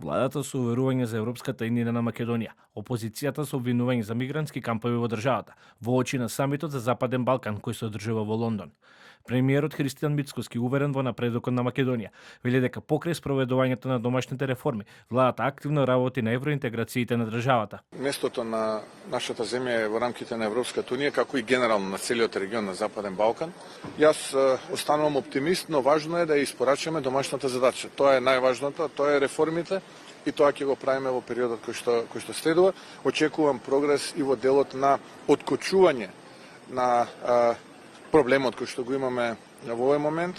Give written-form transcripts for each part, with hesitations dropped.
Владата со уверување за европската иднина на Македонија, опозицијата со обвинување за мигрантски кампови во државата, во очи на самитот за Западен Балкан кој се одржува во Лондон. Премиерот Христијан Мицкоски, уверен во напредокот на Македонија, вели дека покрај спроведувањето на домашните реформи, владата активно работи на евроинтеграциите на државата. Местото на нашата земја е во рамките на Европската унија, како и генерално на целиот регион на Западен Балкан. Јас останувам оптимист, но важно е да ја испорачаме домашната задача. Тоа е најважното, тоа е реформите и тоа ќе го правиме во периодот кој што следува. Очекувам прогрес и во делот на откочување на проблемот кој што го имаме во овој момент,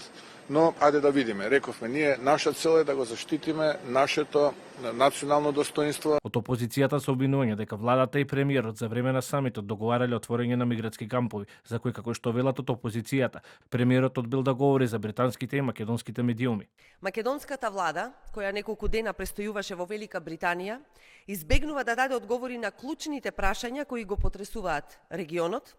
но ајде да видиме. Рековме, ние наша цел е да го заштитиме нашето национално достоинство. Од опозицијата се обвинување дека владата и премиерот за време на самитот договарале отворање на мигратски кампови, за кои како што велат од опозицијата, премиерот одбил да говори за британските и македонските медиуми. Македонската влада, која неколку дена престојуваше во Велика Британија, избегнува да даде одговори на клучните прашања кои го потресуваат регионот,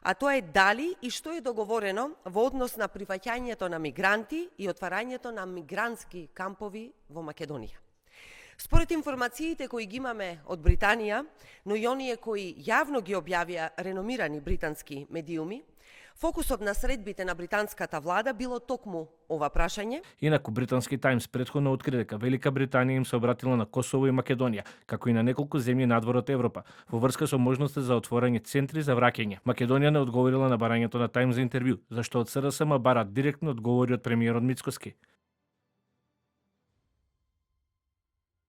а тоа е дали и што е договорено во однос на прифаќањето на мигранти и отварањето на мигрантски кампови во Македонија. Според информациите кои ги имаме од Британија, но и оние кои јавно ги објавија реномирани британски медиуми, фокусот на средбите на британската влада било токму ова прашање. Инаку британски Таймс претходно откри дека Велика Британија им се обратила на Косово и Македонија, како и на неколку земји надвор од Европа, во врска со можноста за отворање центри за враќање. Македонија не одговорила на барањето на Таймс за интервју, зашто од СРСМ бараат директно одговори од премиерот Мицкоски.